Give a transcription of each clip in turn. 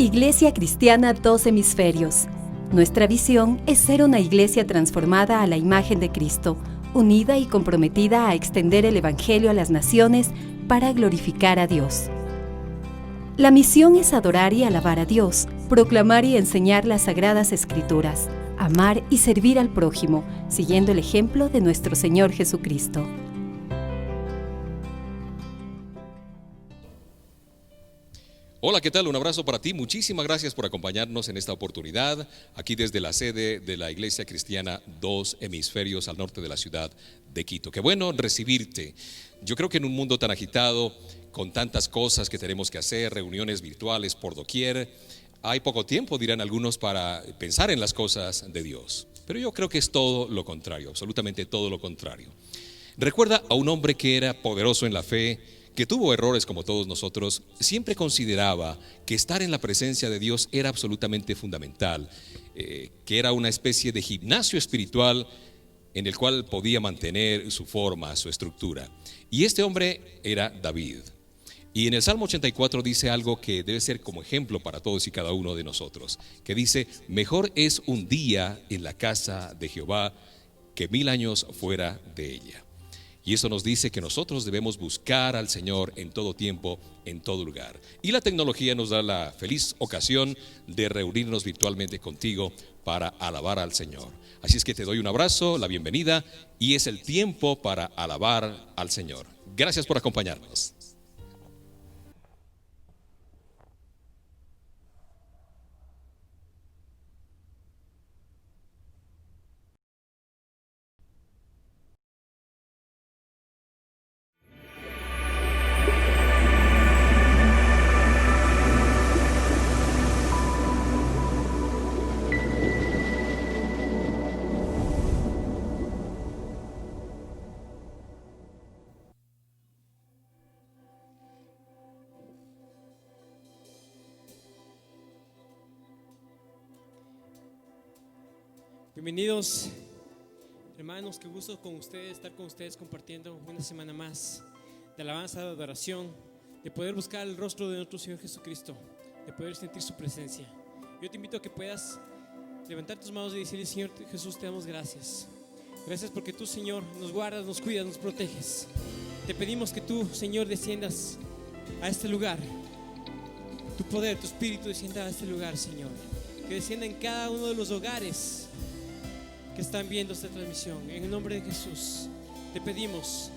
Iglesia Cristiana Dos Hemisferios. Nuestra visión es ser una iglesia transformada a la imagen de Cristo, unida y comprometida a extender el Evangelio a las naciones para glorificar a Dios. La misión es adorar y alabar a Dios, proclamar y enseñar las Sagradas Escrituras, amar y servir al prójimo, siguiendo el ejemplo de nuestro Señor Jesucristo. Hola, ¿qué tal? Un abrazo para ti. Muchísimas gracias por acompañarnos en esta oportunidad, aquí desde la sede de la Iglesia Cristiana Dos Hemisferios al norte de la ciudad de Quito. Qué bueno recibirte. Yo creo que en un mundo tan agitado, con tantas cosas que tenemos que hacer, reuniones virtuales por doquier, hay poco tiempo, dirán algunos, para pensar en las cosas de Dios. Pero yo creo que es todo lo contrario, absolutamente todo lo contrario. Recuerda a un hombre que era poderoso en la fe, que tuvo errores como todos nosotros. Siempre consideraba que estar en la presencia de Dios era absolutamente fundamental, que era una especie de gimnasio espiritual en el cual podía mantener su forma, su estructura. Y este hombre era David. Y en el Salmo 84 dice algo que debe ser como ejemplo para todos y cada uno de nosotros, que dice: mejor es un día en la casa de Jehová que 1000 años fuera de ella. Y eso nos dice que nosotros debemos buscar al Señor en todo tiempo, en todo lugar. Y la tecnología nos da la feliz ocasión de reunirnos virtualmente contigo para alabar al Señor. Así es que te doy un abrazo, la bienvenida, y es el tiempo para alabar al Señor. Gracias por acompañarnos. Bienvenidos, hermanos, qué gusto con ustedes, estar con ustedes compartiendo una semana más de alabanza, de adoración, de poder buscar el rostro de nuestro Señor Jesucristo, de poder sentir su presencia. Yo te invito a que puedas levantar tus manos y decirle: Señor Jesús, te damos gracias. Gracias porque tú, Señor, nos guardas, nos cuidas, nos proteges. Te pedimos que tú, Señor, desciendas a este lugar. Tu poder, tu espíritu descienda a este lugar, Señor. Que descienda en cada uno de los hogares que están viendo esta transmisión. En el nombre de Jesús te pedimos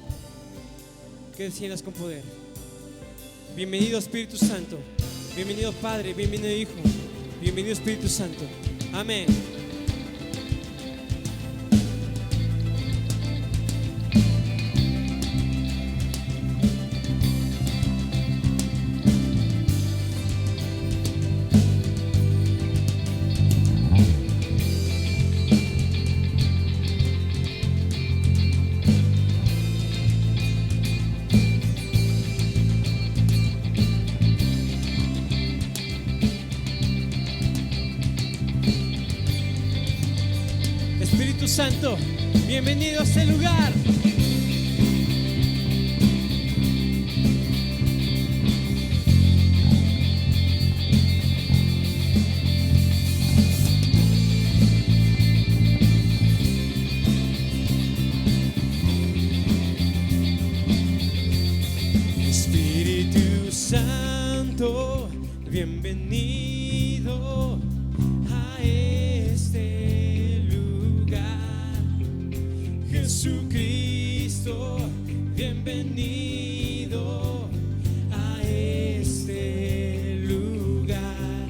que desciendas con poder. Bienvenido Espíritu Santo, bienvenido Padre, bienvenido Hijo, bienvenido Espíritu Santo. Amén. Espíritu Santo, bienvenido a este lugar. Espíritu Santo, bienvenido a este lugar. Jesucristo, bienvenido a este lugar.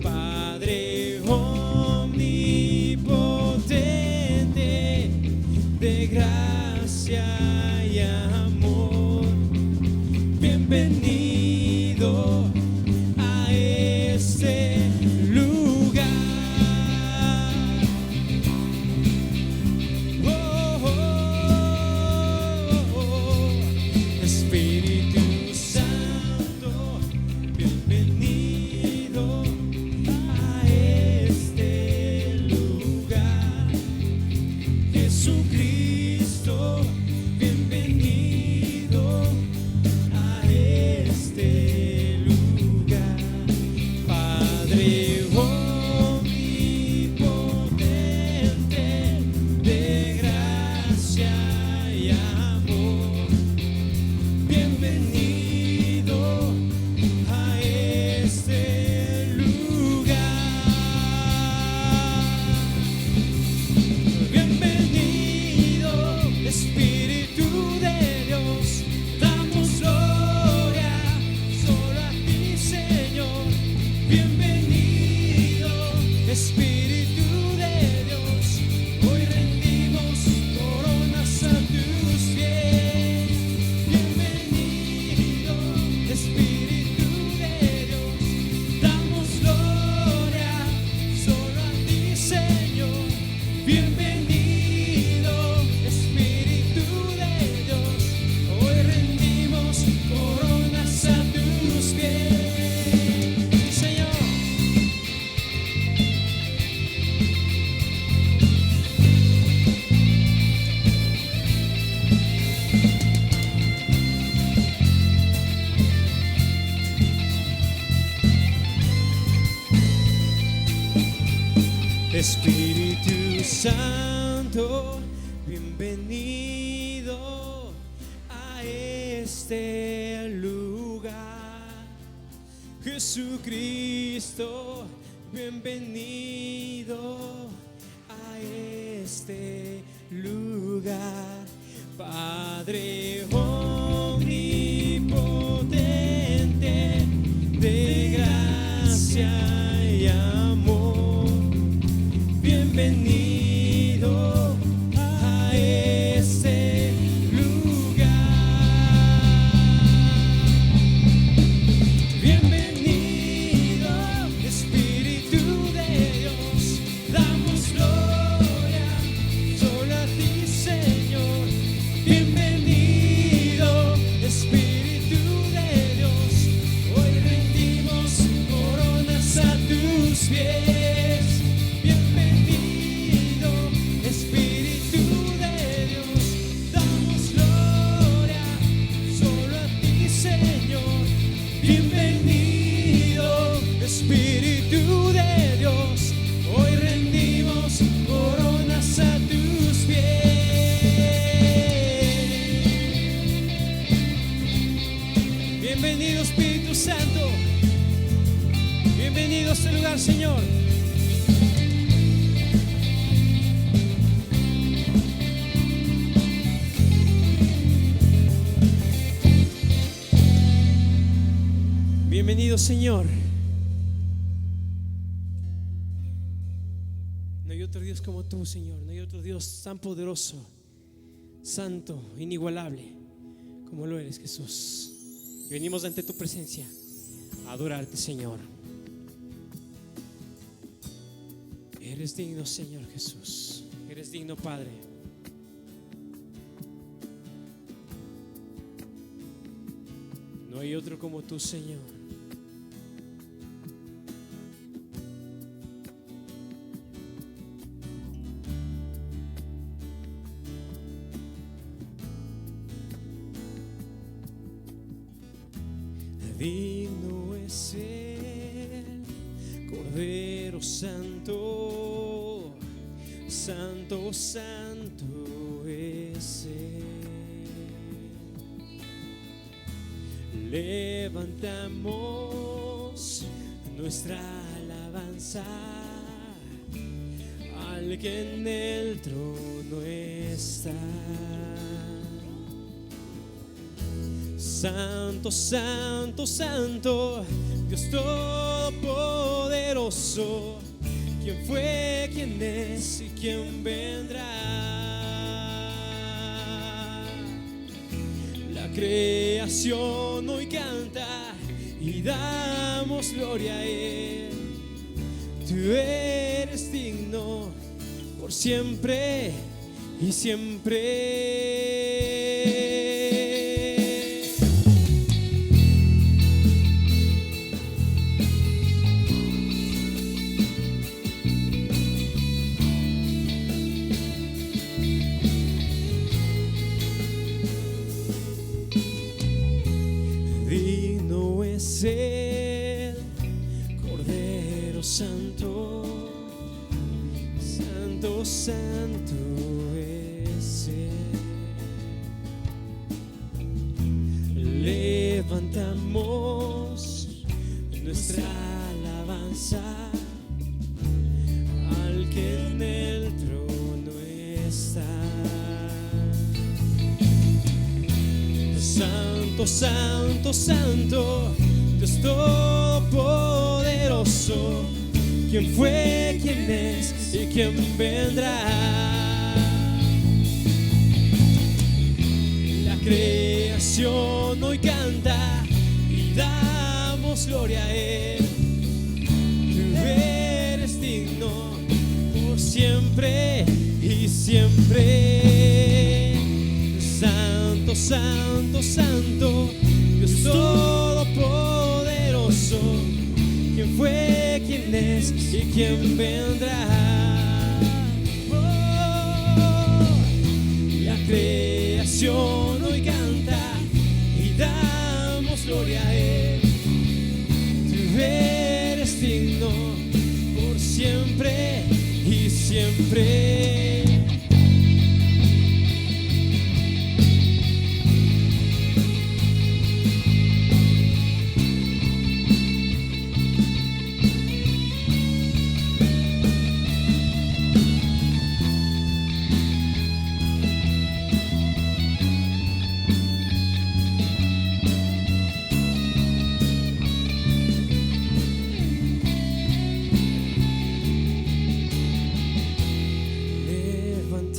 Padre omnipotente, de gracia y amor, bienvenido a este lugar. Oh, oh, oh. Espíritu Santo, bienvenido a este lugar. Jesucristo, bienvenido a este lugar. Espíritu Santo, bienvenido a este lugar. Jesucristo, bienvenido a este lugar. Padre omnipotente, de gracia y amor, bienvenido a este lugar. Bienvenido, Espíritu de Dios, damos gloria solo a ti, Señor. Bienvenido, Espíritu de Dios, hoy rendimos coronas a tus pies. Bienvenido, Espíritu de Dios, damos gloria solo a ti, Señor. Bienvenido, Espíritu de Dios, hoy rendimos coronas a tus pies. Bienvenido, Espíritu Santo, bienvenido a este lugar, Señor. Bienvenido, Señor. No hay otro Dios como tú, Señor. No hay otro Dios tan poderoso, santo, inigualable como lo eres, Jesús. Y venimos ante tu presencia a adorarte, Señor. Eres digno, Señor Jesús. Eres digno, Padre. No hay otro como tú, Señor. Digno es el Cordero Santo, Santo, Santo es Él. Levantamos nuestra alabanza al que en el trono está. Santo, Santo, Santo, Dios Todopoderoso, ¿quién fue, quién es y quién vendrá? La creación hoy canta y damos gloria a Él. Tú eres digno por siempre y siempre. Digno es el Cordero Santo, Santo, Santo es Él. Levantamos nuestra alabanza al que en el trono está. Santo, Santo, Santo, Dios Todopoderoso, ¿quién fue, quién es y quién vendrá? La creación hoy canta y damos gloria a Él. Tú eres digno por siempre y siempre. Santo, Santo, Santo, Dios Todopoderoso, ¿quién fue, quién es y quién vendrá? Oh, la creación hoy canta y damos gloria a Él. Tú eres digno por siempre y siempre.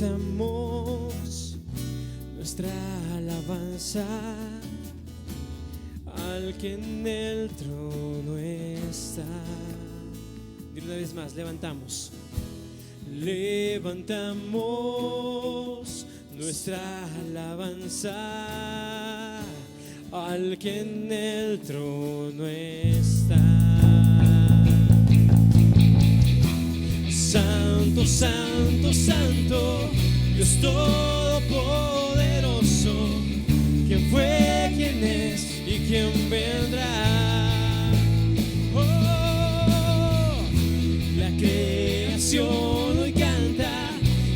Levantamos nuestra alabanza al que en el trono está. Dile una vez más, levantamos. Levantamos nuestra alabanza al que en el trono está. Santo, santo, santo, Dios todopoderoso, ¿quién fue, quién es y quién vendrá? Oh, la creación hoy canta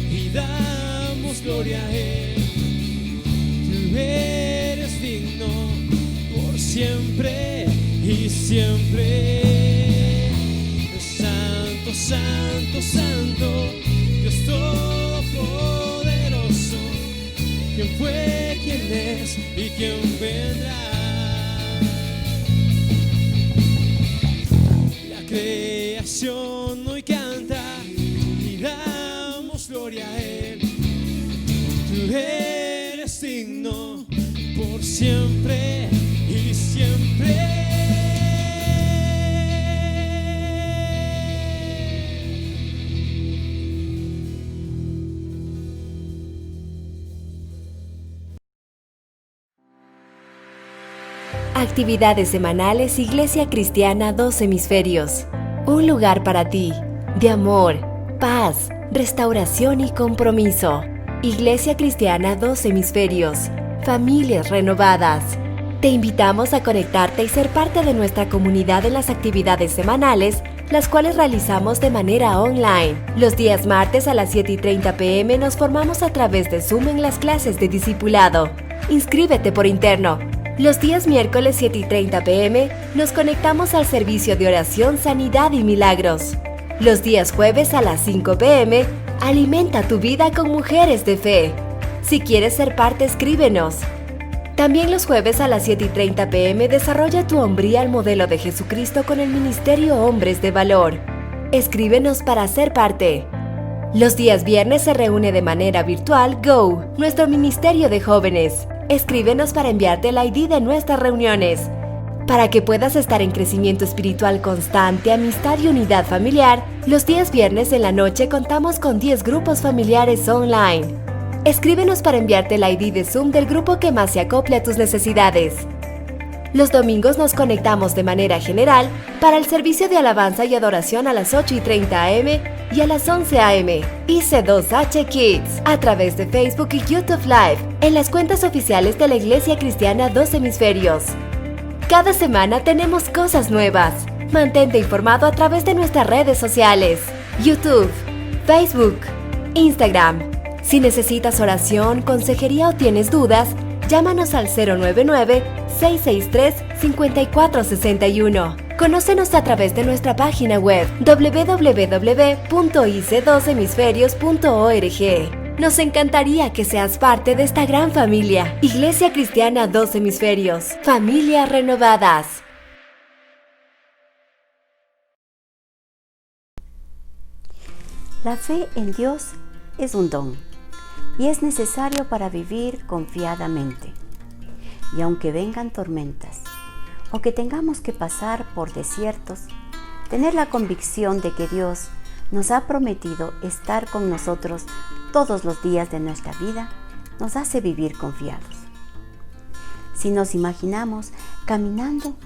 y damos gloria a Él. Tú eres digno por siempre y siempre. Santo, santo, santo, Dios todopoderoso, ¿quién fue, quién es y quién vendrá? La creación hoy canta y damos gloria a Él. Tú eres digno por siempre y siempre. Actividades semanales Iglesia Cristiana Dos Hemisferios. Un lugar para ti, de amor, paz, restauración y compromiso. Iglesia Cristiana Dos Hemisferios. Familias renovadas. Te invitamos a conectarte y ser parte de nuestra comunidad en las actividades semanales, las cuales realizamos de manera online. Los días martes a las 7:30 p.m. nos formamos a través de Zoom en las clases de discipulado. Inscríbete por interno. Los días miércoles 7:30 p.m. nos conectamos al servicio de oración, sanidad y milagros. Los días jueves a las 5 p.m. alimenta tu vida con mujeres de fe. Si quieres ser parte, escríbenos. También los jueves a las 7:30 p.m. desarrolla tu hombría al modelo de Jesucristo con el Ministerio Hombres de Valor. Escríbenos para ser parte. Los días viernes se reúne de manera virtual Go, nuestro ministerio de jóvenes. Escríbenos para enviarte el ID de nuestras reuniones. Para que puedas estar en crecimiento espiritual constante, amistad y unidad familiar, los días viernes en la noche contamos con 10 grupos familiares online. Escríbenos para enviarte el ID de Zoom del grupo que más se acople a tus necesidades. Los domingos nos conectamos de manera general para el servicio de alabanza y adoración a las 8:30 a.m. y a las 11 a.m. IC2H Kids a través de Facebook y YouTube Live en las cuentas oficiales de la Iglesia Cristiana Dos Hemisferios. Cada semana tenemos cosas nuevas. Mantente informado a través de nuestras redes sociales: YouTube, Facebook, Instagram. Si necesitas oración, consejería o tienes dudas, llámanos al 099-663-5461. Conócenos a través de nuestra página web www.ic2hemisferios.org. Nos encantaría que seas parte de esta gran familia. Iglesia Cristiana Dos Hemisferios. Familias renovadas. La fe en Dios es un don y es necesario para vivir confiadamente. Y aunque vengan tormentas o que tengamos que pasar por desiertos, tener la convicción de que Dios nos ha prometido estar con nosotros todos los días de nuestra vida nos hace vivir confiados. Si nos imaginamos caminando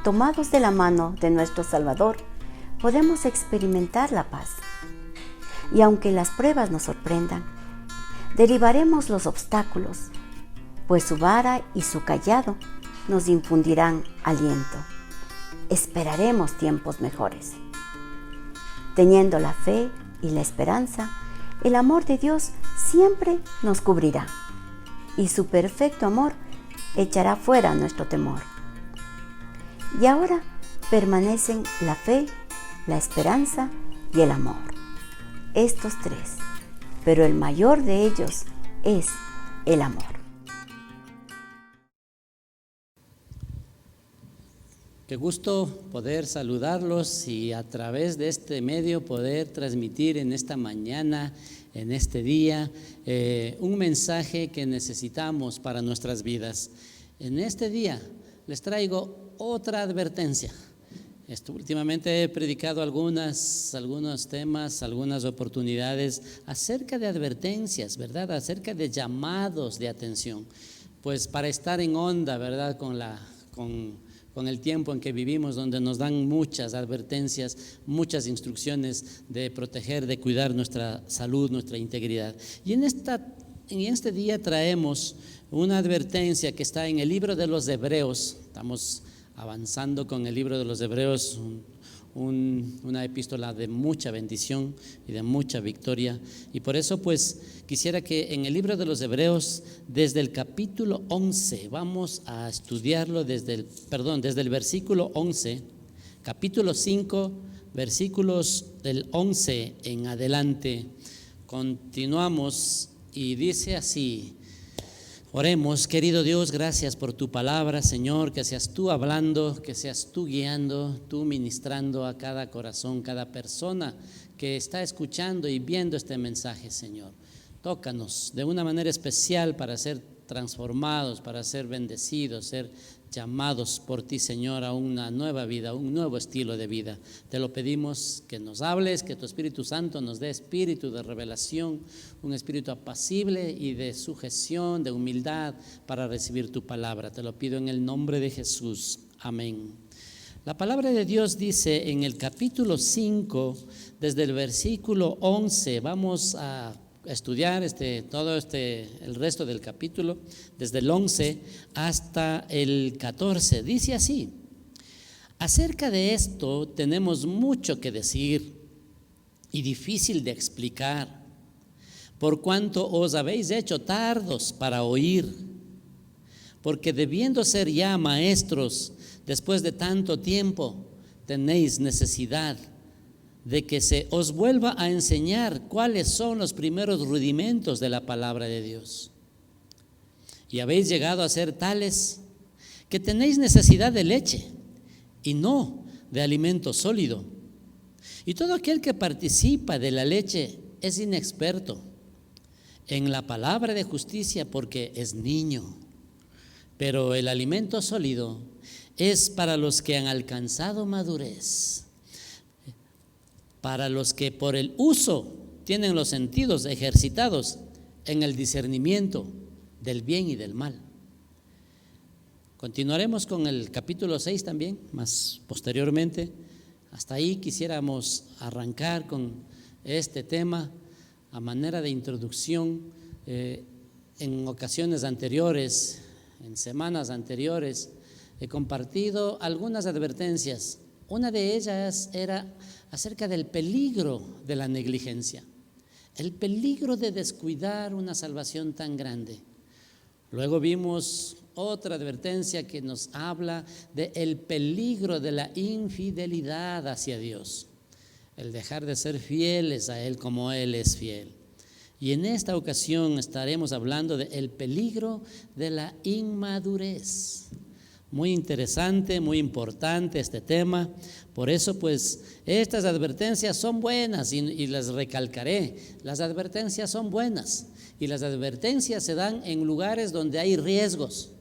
tomados de la mano de nuestro Salvador, podemos experimentar la paz. Y aunque las pruebas nos sorprendan, derribaremos los obstáculos, pues su vara y su cayado nos infundirán aliento. Esperaremos tiempos mejores. Teniendo la fe y la esperanza, el amor de Dios siempre nos cubrirá, y su perfecto amor echará fuera nuestro temor. Y ahora permanecen la fe, la esperanza y el amor. Estos tres, pero el mayor de ellos es el amor. Qué gusto poder saludarlos y a través de este medio poder transmitir en esta mañana, en este día, un mensaje que necesitamos para nuestras vidas. En este día les traigo otra advertencia. Últimamente he predicado algunos temas, algunas oportunidades acerca de advertencias, ¿verdad? Acerca de llamados de atención. Pues para estar en onda, ¿verdad? Con el tiempo en que vivimos, donde nos dan muchas advertencias, muchas instrucciones de proteger, de cuidar nuestra salud, nuestra integridad. Y en este día traemos una advertencia que está en el libro de los Hebreos. Estamos avanzando con el libro de los Hebreos, una epístola de mucha bendición y de mucha victoria. Y por eso pues quisiera que en el libro de los Hebreos, desde el capítulo 11, vamos a estudiarlo desde el versículo 11, capítulo 5, versículos del 11 en adelante. Continuamos y dice así. Oremos, querido Dios, gracias por tu palabra, Señor, que seas tú hablando, que seas tú guiando, tú ministrando a cada corazón, cada persona que está escuchando y viendo este mensaje, Señor. Tócanos de una manera especial para ser transformados, para ser bendecidos, ser llamados por ti, Señor, a una nueva vida, un nuevo estilo de vida. Te lo pedimos, que nos hables, que tu Espíritu Santo nos dé espíritu de revelación, un espíritu apacible y de sujeción, de humildad para recibir tu palabra. Te lo pido en el nombre de Jesús. Amén. La palabra de Dios dice en el capítulo 5, desde el versículo 11, vamos a estudiar el resto del capítulo, desde el 11 hasta el 14. Dice así: acerca de esto tenemos mucho que decir y difícil de explicar, por cuanto os habéis hecho tardos para oír, porque debiendo ser ya maestros después de tanto tiempo, tenéis necesidad de que se os vuelva a enseñar cuáles son los primeros rudimentos de la palabra de Dios. Y habéis llegado a ser tales que tenéis necesidad de leche y no de alimento sólido. Y todo aquel que participa de la leche es inexperto en la palabra de justicia porque es niño. Pero el alimento sólido es para los que han alcanzado madurez, para los que por el uso tienen los sentidos ejercitados en el discernimiento del bien y del mal. Continuaremos con el capítulo 6 también, más posteriormente. Hasta ahí quisiéramos arrancar con este tema a manera de introducción. En ocasiones anteriores, en semanas anteriores, he compartido algunas advertencias. Una de ellas era acerca del peligro de la negligencia, el peligro de descuidar una salvación tan grande. Luego vimos otra advertencia que nos habla del peligro de la infidelidad hacia Dios, el dejar de ser fieles a Él como Él es fiel. Y en esta ocasión estaremos hablando del peligro de la inmadurez. Muy interesante, muy importante este tema. Por eso pues estas advertencias son buenas y las recalcaré. Las advertencias son buenas y las advertencias se dan en lugares donde hay riesgos,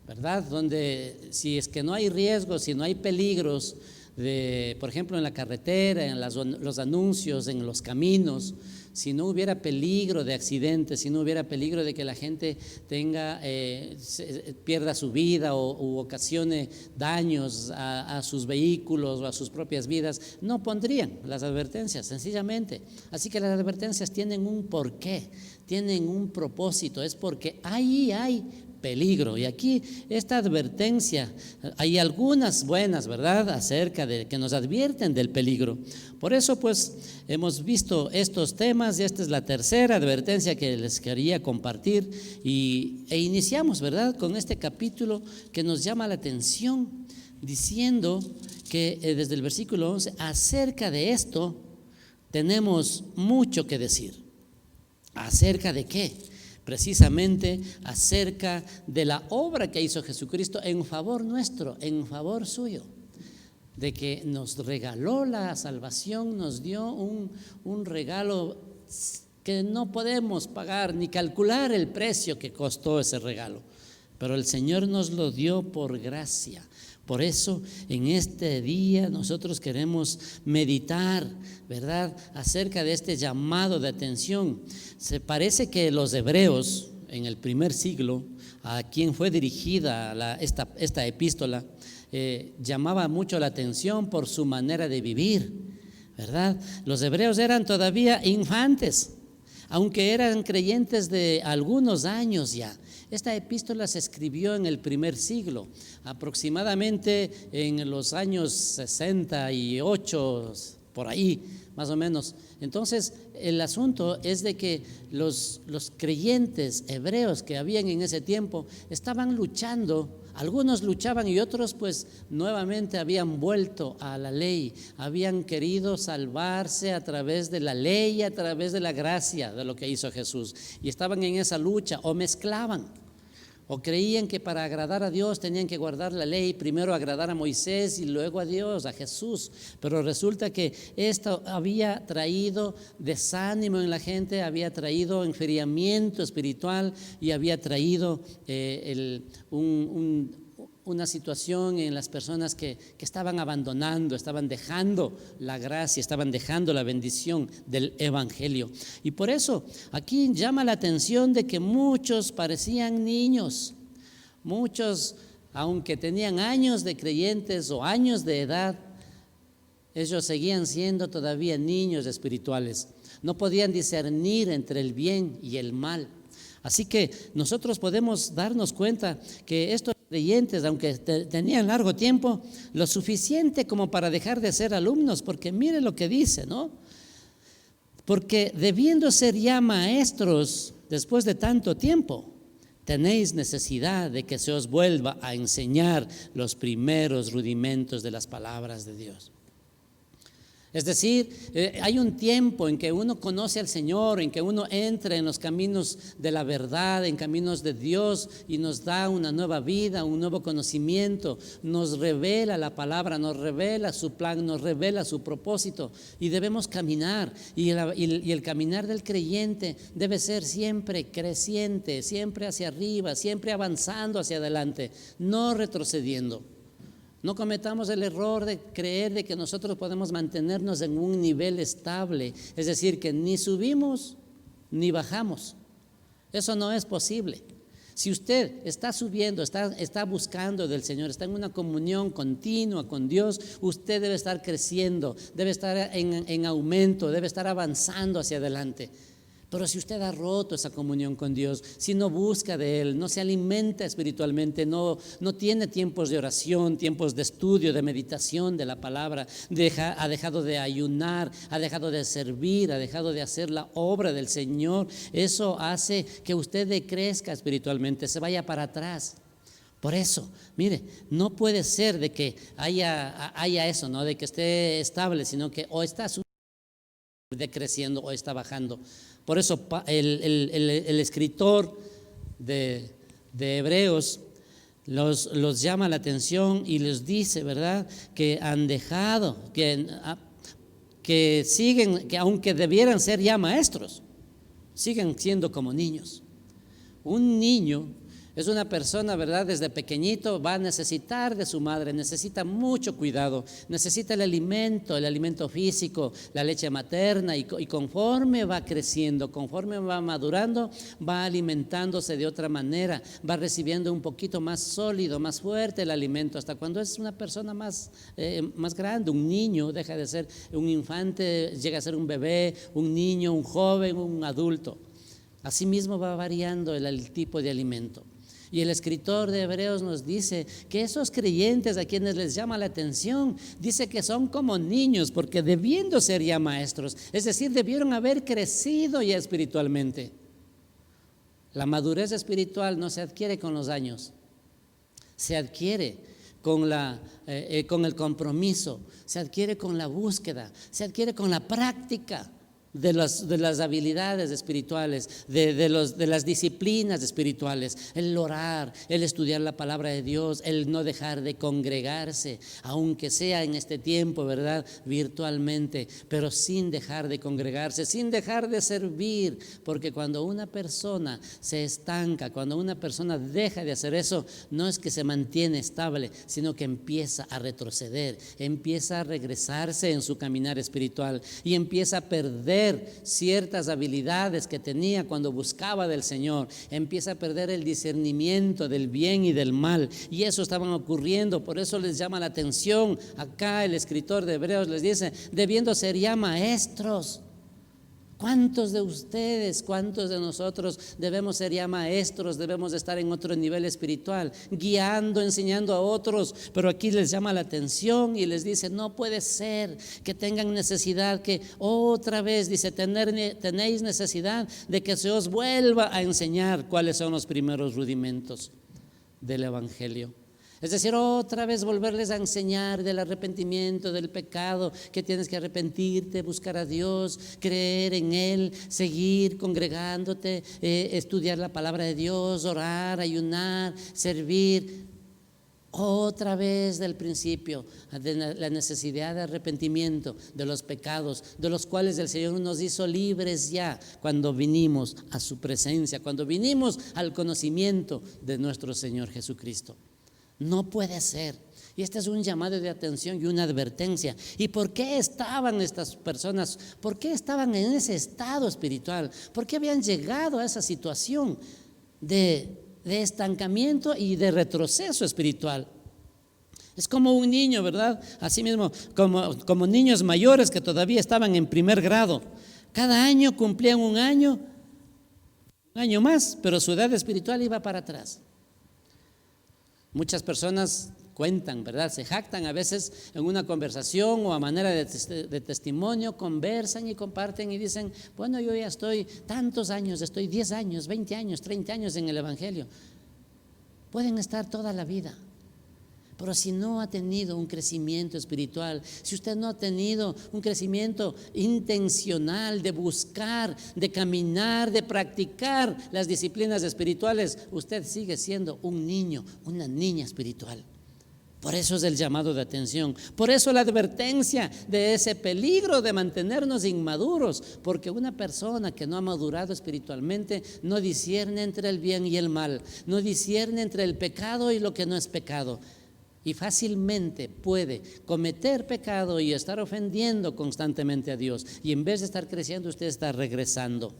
¿verdad? Donde si es que no hay riesgos, si no hay peligros, por ejemplo en la carretera, en los anuncios, en los caminos, si no hubiera peligro de accidentes, si no hubiera peligro de que la gente pierda su vida o ocasione daños a sus vehículos o a sus propias vidas, no pondrían las advertencias, sencillamente. Así que las advertencias tienen un porqué, tienen un propósito, es porque ahí hay peligro. Y aquí esta advertencia, hay algunas buenas, ¿verdad?, acerca de que nos advierten del peligro. Por eso pues hemos visto estos temas y esta es la tercera advertencia que les quería compartir e iniciamos, ¿verdad?, con este capítulo que nos llama la atención, diciendo que desde el versículo 11, acerca de esto tenemos mucho que decir. ¿Acerca de qué? Precisamente acerca de la obra que hizo Jesucristo en favor nuestro, en favor suyo, de que nos regaló la salvación, nos dio un regalo que no podemos pagar ni calcular el precio que costó ese regalo, pero el Señor nos lo dio por gracia. Por eso en este día nosotros queremos meditar, ¿verdad?, acerca de este llamado de atención. Se parece que los hebreos en el primer siglo, a quien fue dirigida esta epístola, llamaba mucho la atención por su manera de vivir, ¿verdad? Los hebreos eran todavía infantes, aunque eran creyentes de algunos años ya. Esta epístola se escribió en el primer siglo, aproximadamente en los años 68, por ahí más o menos. Entonces el asunto es de que los creyentes hebreos que habían en ese tiempo estaban luchando. Algunos luchaban y otros pues nuevamente habían vuelto a la ley, habían querido salvarse a través de la ley, a través de la gracia de lo que hizo Jesús, y estaban en esa lucha, o mezclaban, o creían que para agradar a Dios tenían que guardar la ley, primero agradar a Moisés y luego a Dios, a Jesús. Pero resulta que esto había traído desánimo en la gente, había traído enfriamiento espiritual y había traído una situación en las personas que estaban abandonando, estaban dejando la gracia, estaban dejando la bendición del evangelio. Y por eso aquí llama la atención de que muchos parecían niños, muchos, aunque tenían años de creyentes o años de edad, ellos seguían siendo todavía niños espirituales, no podían discernir entre el bien y el mal. Así que nosotros podemos darnos cuenta que estos creyentes, aunque tenían largo tiempo, lo suficiente como para dejar de ser alumnos, porque mire lo que dice, ¿no? Porque debiendo ser ya maestros después de tanto tiempo, tenéis necesidad de que se os vuelva a enseñar los primeros rudimentos de las palabras de Dios. Es decir, hay un tiempo en que uno conoce al Señor, en que uno entra en los caminos de la verdad, en caminos de Dios, y nos da una nueva vida, un nuevo conocimiento, nos revela la palabra, nos revela su plan, nos revela su propósito, y debemos caminar, y el caminar del creyente debe ser siempre creciente, siempre hacia arriba, siempre avanzando hacia adelante, no retrocediendo. No cometamos el error de creer de que nosotros podemos mantenernos en un nivel estable, es decir, que ni subimos ni bajamos. Eso no es posible. Si usted está subiendo, está buscando del Señor, está en una comunión continua con Dios, usted debe estar creciendo, debe estar en aumento, debe estar avanzando hacia adelante. Pero si usted ha roto esa comunión con Dios, si no busca de Él, no se alimenta espiritualmente, no tiene tiempos de oración, tiempos de estudio, de meditación de la palabra, ha dejado de ayunar, ha dejado de servir, ha dejado de hacer la obra del Señor, eso hace que usted decrezca espiritualmente, se vaya para atrás. Por eso, mire, no puede ser de que haya eso, ¿no?, de que esté estable, sino que o está decreciendo o está bajando. Por eso el escritor de Hebreos los llama la atención y les dice, ¿verdad?, que han dejado, que siguen, que aunque debieran ser ya maestros, siguen siendo como niños. Un niño es una persona, ¿verdad?, desde pequeñito va a necesitar de su madre, necesita mucho cuidado, necesita el alimento físico, la leche materna, y conforme va creciendo, conforme va madurando, va alimentándose de otra manera, va recibiendo un poquito más sólido, más fuerte el alimento, hasta cuando es una persona más grande. Un niño deja de ser un infante, llega a ser un bebé, un niño, un joven, un adulto. Asimismo va variando el tipo de alimento. Y el escritor de Hebreos nos dice que esos creyentes a quienes les llama la atención, dice que son como niños porque debiendo ser ya maestros, es decir, debieron haber crecido ya espiritualmente. La madurez espiritual no se adquiere con los años, se adquiere con el compromiso, se adquiere con la búsqueda, se adquiere con la práctica de las habilidades espirituales, de las disciplinas espirituales, el orar, el estudiar la palabra de Dios, el no dejar de congregarse, aunque sea en este tiempo, ¿verdad?, virtualmente, pero sin dejar de congregarse, sin dejar de servir, porque cuando una persona se estanca, cuando una persona deja de hacer eso, no es que se mantiene estable, sino que empieza a retroceder, empieza a regresarse en su caminar espiritual y empieza a perder ciertas habilidades que tenía cuando buscaba del Señor, empieza a perder el discernimiento del bien y del mal, y eso estaban ocurriendo. Por eso les llama la atención acá el escritor de Hebreos, les dice, debiendo ser ya maestros. ¿Cuántos de ustedes, cuántos de nosotros debemos ser ya maestros, debemos estar en otro nivel espiritual, guiando, enseñando a otros? Pero aquí les llama la atención y les dice, no puede ser que tengan necesidad, que otra vez dice, tenéis necesidad de que se os vuelva a enseñar cuáles son los primeros rudimentos del Evangelio. Es decir, otra vez volverles a enseñar del arrepentimiento, del pecado, que tienes que arrepentirte, buscar a Dios, creer en Él, seguir congregándote, estudiar la palabra de Dios, orar, ayunar, servir. Otra vez del principio, de la necesidad de arrepentimiento de los pecados, de los cuales el Señor nos hizo libres ya cuando vinimos a su presencia, cuando vinimos al conocimiento de nuestro Señor Jesucristo. No puede ser. Y este es un llamado de atención y una advertencia. ¿Y por qué estaban estas personas? ¿Por qué estaban en ese estado espiritual? ¿Por qué habían llegado a esa situación de estancamiento y de retroceso espiritual? Es como un niño, ¿verdad? Así mismo, como niños mayores que todavía estaban en primer grado. Cada año cumplían un año más, pero su edad espiritual iba para atrás. Muchas personas cuentan, ¿verdad? Se jactan a veces en una conversación o a manera de testimonio, conversan y comparten y dicen, bueno, yo ya estoy tantos años, estoy 10 años, 20 años, 30 años en el Evangelio. Pueden estar toda la vida, pero si no ha tenido un crecimiento espiritual, si usted no ha tenido un crecimiento intencional de buscar, de caminar, de practicar las disciplinas espirituales, usted sigue siendo un niño, una niña espiritual. Por eso es el llamado de atención, por eso la advertencia de ese peligro de mantenernos inmaduros, porque una persona que no ha madurado espiritualmente no discierne entre el bien y el mal, no discierne entre el pecado y lo que no es pecado. Y fácilmente puede cometer pecado y estar ofendiendo constantemente a Dios. Y en vez de estar creciendo, usted está regresando.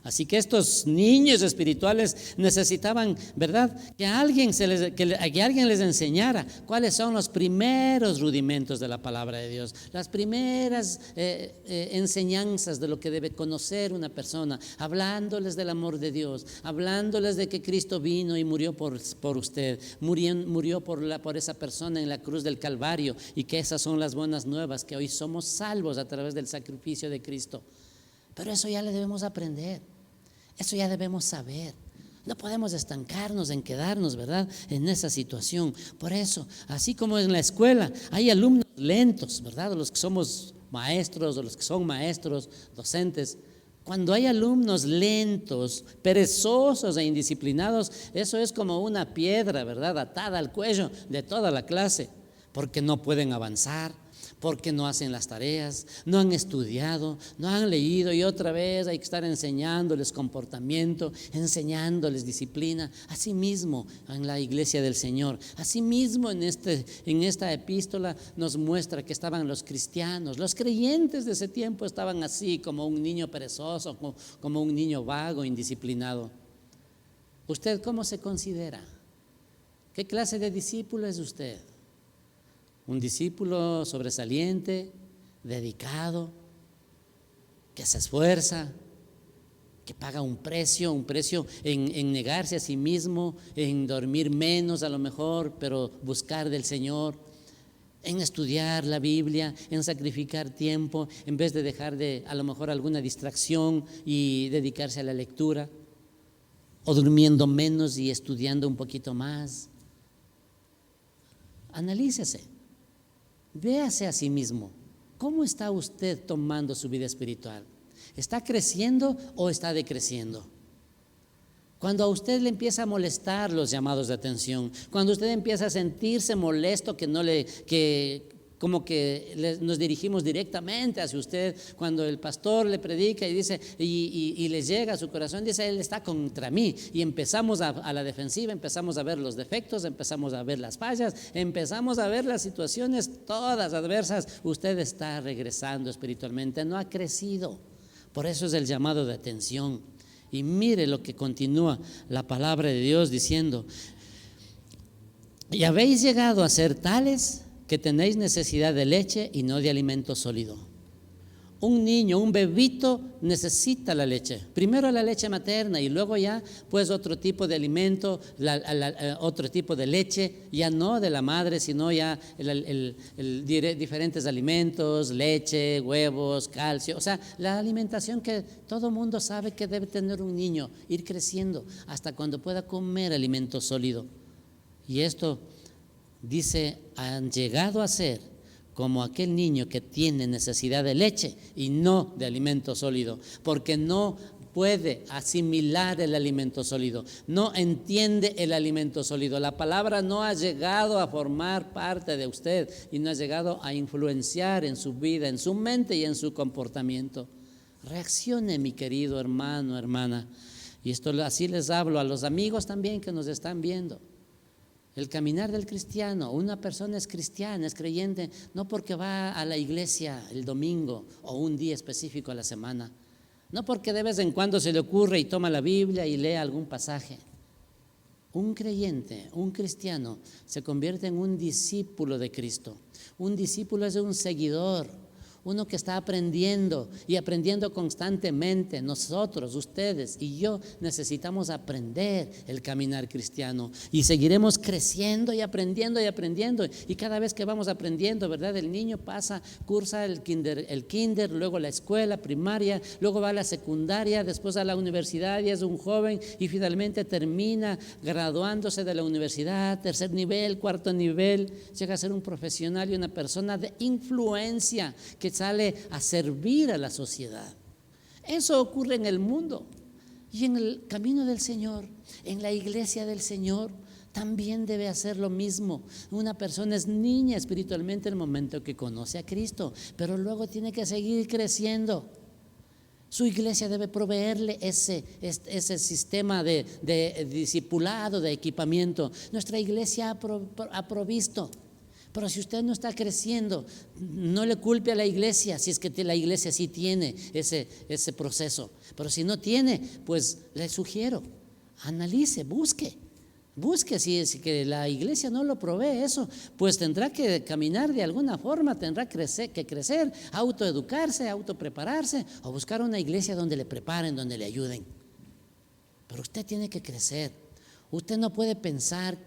Así que estos niños espirituales necesitaban, ¿verdad?, que alguien les enseñara cuáles son los primeros rudimentos de la palabra de Dios, las primeras enseñanzas de lo que debe conocer una persona, hablándoles del amor de Dios, hablándoles de que Cristo vino y murió por usted, murió por esa persona en la cruz del Calvario, y que esas son las buenas nuevas, que hoy somos salvos a través del sacrificio de Cristo. Pero eso ya le debemos aprender. Eso ya debemos saber. No podemos estancarnos en quedarnos, ¿verdad?, en esa situación. Por eso, así como en la escuela hay alumnos lentos, ¿verdad?, los que somos maestros o los que son maestros, docentes. Cuando hay alumnos lentos, perezosos e indisciplinados, eso es como una piedra, ¿verdad?, atada al cuello de toda la clase, porque no pueden avanzar, porque no hacen las tareas, no han estudiado, no han leído, y otra vez hay que estar enseñándoles comportamiento, enseñándoles disciplina. Así mismo en la iglesia del Señor, así mismo en esta epístola nos muestra que estaban los cristianos, los creyentes de ese tiempo estaban así, como un niño perezoso, como un niño vago, indisciplinado. ¿Usted cómo se considera? ¿Qué clase de discípulo es usted? Un discípulo sobresaliente, dedicado, que se esfuerza, que paga un precio en negarse a sí mismo, en dormir menos a lo mejor, pero buscar del Señor, en estudiar la Biblia, en sacrificar tiempo, en vez de dejar de a lo mejor alguna distracción y dedicarse a la lectura, o durmiendo menos y estudiando un poquito más. Analícese, véase a sí mismo. ¿Cómo está usted tomando su vida espiritual? ¿Está creciendo o está decreciendo? Cuando a usted le empieza a molestar los llamados de atención, cuando usted empieza a sentirse molesto nos dirigimos directamente hacia usted, cuando el pastor le predica y dice y le llega a su corazón, dice, él está contra mí, y empezamos a la defensiva, empezamos a ver los defectos, empezamos a ver las fallas, empezamos a ver las situaciones todas adversas, usted está regresando espiritualmente, no ha crecido. Por eso es el llamado de atención. Y mire lo que continúa la palabra de Dios diciendo: y habéis llegado a ser tales que tenéis necesidad de leche y no de alimento sólido. Un niño, un bebito necesita la leche, primero la leche materna y luego ya pues otro tipo de alimento, otro tipo de leche, ya no de la madre, sino ya diferentes alimentos, leche, huevos, calcio, o sea, la alimentación que todo mundo sabe que debe tener un niño, ir creciendo hasta cuando pueda comer alimento sólido. Y esto dice, han llegado a ser como aquel niño que tiene necesidad de leche y no de alimento sólido, porque no puede asimilar el alimento sólido, no entiende el alimento sólido. La palabra no ha llegado a formar parte de usted y no ha llegado a influenciar en su vida, en su mente y en su comportamiento. Reaccione, mi querido hermano, hermana. Y esto así les hablo a los amigos también que nos están viendo. El caminar del cristiano, una persona es cristiana, es creyente, no porque va a la iglesia el domingo o un día específico a la semana, no porque de vez en cuando se le ocurre y toma la Biblia y lee algún pasaje. Un creyente, un cristiano, se convierte en un discípulo de Cristo. Un discípulo es un seguidor, uno que está aprendiendo y aprendiendo constantemente. Nosotros, ustedes y yo necesitamos aprender el caminar cristiano y seguiremos creciendo y aprendiendo y cada vez que vamos aprendiendo, ¿verdad? El niño cursa el kinder, luego la escuela primaria, luego va a la secundaria, después a la universidad y es un joven y finalmente termina graduándose de la universidad, tercer nivel, cuarto nivel, llega a ser un profesional y una persona de influencia que sale a servir a la sociedad. Eso ocurre en el mundo y en el camino del Señor, en la iglesia del Señor también debe hacer lo mismo. Una persona es niña espiritualmente en el momento que conoce a Cristo, pero luego tiene que seguir creciendo. Su iglesia debe proveerle ese sistema de discipulado, de equipamiento. Nuestra iglesia ha provisto. Pero si usted no está creciendo, no le culpe a la iglesia, si es que la iglesia sí tiene ese proceso. Pero si no tiene, pues le sugiero, analice, busque si es que la iglesia no lo provee eso, pues tendrá que caminar de alguna forma, tendrá que crecer, autoeducarse, autoprepararse o buscar una iglesia donde le preparen, donde le ayuden. Pero usted tiene que crecer. Usted no puede pensar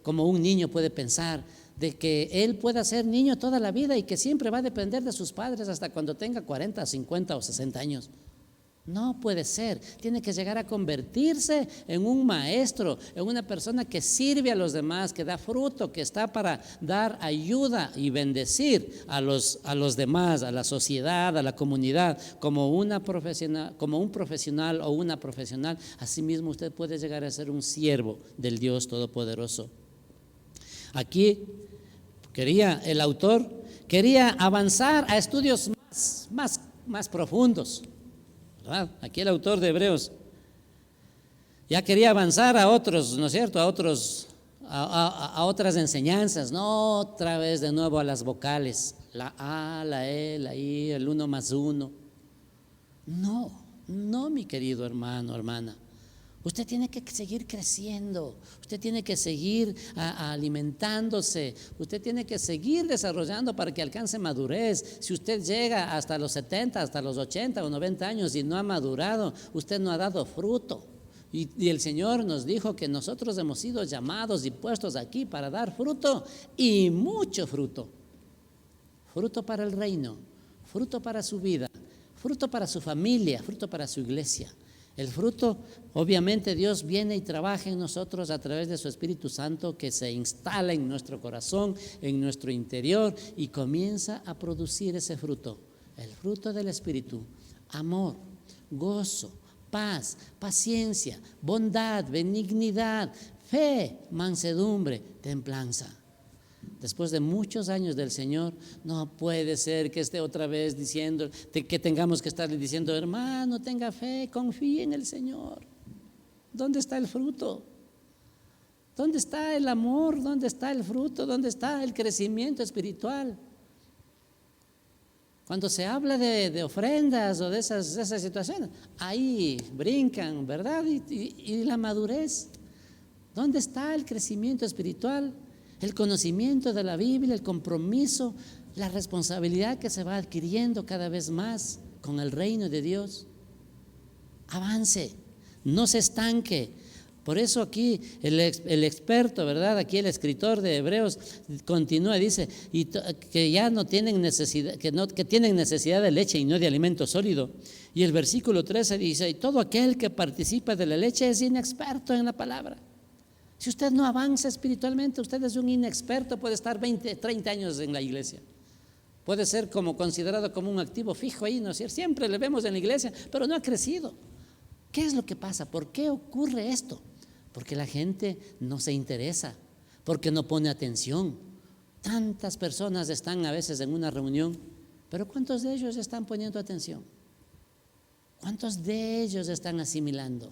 como un niño puede pensar, de que él pueda ser niño toda la vida y que siempre va a depender de sus padres hasta cuando tenga 40, 50 o 60 años. No puede ser, tiene que llegar a convertirse en un maestro, en una persona que sirve a los demás, que da fruto, que está para dar ayuda y bendecir a los demás, a la sociedad, a la comunidad, como un profesional o una profesional. Asimismo usted puede llegar a ser un siervo del Dios Todopoderoso. Aquí el autor quería avanzar a estudios más profundos, ¿verdad? Aquí el autor de Hebreos ya quería avanzar a otros, ¿no es cierto? A otras enseñanzas, no otra vez de nuevo a las vocales, la A, la E, la I, el 1 más 1. No, mi querido hermano, hermana. Usted tiene que seguir creciendo, usted tiene que seguir alimentándose, usted tiene que seguir desarrollando para que alcance madurez. Si usted llega hasta los 70, hasta los 80 o 90 años y no ha madurado, usted no ha dado fruto. Y el Señor nos dijo que nosotros hemos sido llamados y puestos aquí para dar fruto, y mucho fruto. Fruto para el reino, fruto para su vida, fruto para su familia, fruto para su iglesia. El fruto, obviamente Dios viene y trabaja en nosotros a través de su Espíritu Santo, que se instala en nuestro corazón, en nuestro interior, y comienza a producir ese fruto. El fruto del Espíritu: amor, gozo, paz, paciencia, bondad, benignidad, fe, mansedumbre, templanza. Después de muchos años del Señor, no puede ser que esté otra vez diciendo, que tengamos que estarle diciendo: hermano, tenga fe, confíe en el Señor. ¿Dónde está el fruto? ¿Dónde está el amor? ¿Dónde está el fruto? ¿Dónde está el crecimiento espiritual? Cuando se habla de ofrendas o de esas situaciones, ahí brincan, ¿verdad? Y la madurez. ¿Dónde está el crecimiento espiritual? El conocimiento de la Biblia, el compromiso, la responsabilidad que se va adquiriendo cada vez más con el reino de Dios. Avance, no se estanque. Por eso aquí el experto, ¿verdad? Aquí el escritor de Hebreos continúa, dice, que ya no tienen necesidad, que tienen necesidad de leche y no de alimento sólido. Y el versículo 13 dice: y todo aquel que participa de la leche es inexperto en la palabra. Si usted no avanza espiritualmente, usted es un inexperto. Puede estar 20, 30 años en la iglesia. Puede ser considerado como un activo fijo ahí, ¿no es cierto? Siempre le vemos en la iglesia, pero no ha crecido. ¿Qué es lo que pasa? ¿Por qué ocurre esto? Porque la gente no se interesa, porque no pone atención. Tantas personas están a veces en una reunión, pero ¿cuántos de ellos están poniendo atención? ¿Cuántos de ellos están asimilando?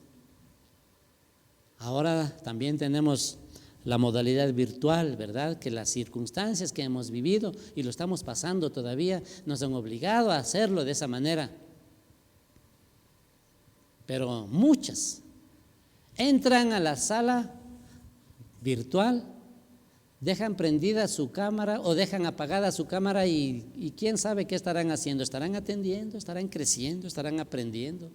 Ahora también tenemos la modalidad virtual, ¿verdad? Que las circunstancias que hemos vivido y lo estamos pasando todavía nos han obligado a hacerlo de esa manera. Pero muchas entran a la sala virtual, dejan prendida su cámara o dejan apagada su cámara y quién sabe qué estarán haciendo. ¿Estarán atendiendo? ¿Estarán creciendo? ¿Estarán aprendiendo?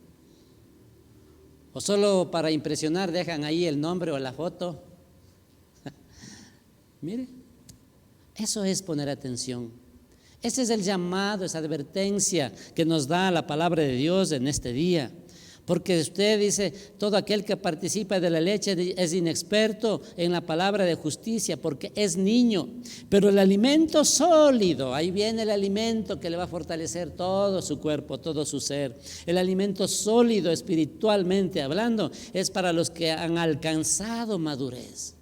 O solo para impresionar dejan ahí el nombre o la foto. Mire, eso es poner atención. Ese es el llamado, esa advertencia que nos da la palabra de Dios en este día. Porque usted dice: todo aquel que participa de la leche es inexperto en la palabra de justicia, porque es niño. Pero el alimento sólido, ahí viene el alimento que le va a fortalecer todo su cuerpo, todo su ser. El alimento sólido, espiritualmente hablando, es para los que han alcanzado madurez.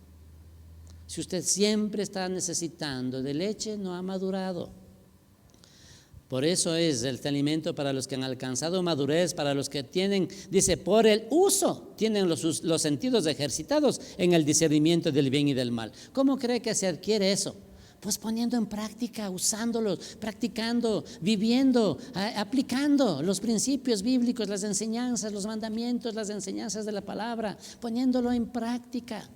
Si usted siempre está necesitando de leche, no ha madurado. Por eso es el alimento para los que han alcanzado madurez, para los que tienen, dice, por el uso, tienen los sentidos ejercitados en el discernimiento del bien y del mal. ¿Cómo cree que se adquiere eso? Pues poniendo en práctica, usándolos, practicando, viviendo, aplicando los principios bíblicos, las enseñanzas, los mandamientos, las enseñanzas de la palabra, poniéndolo en práctica.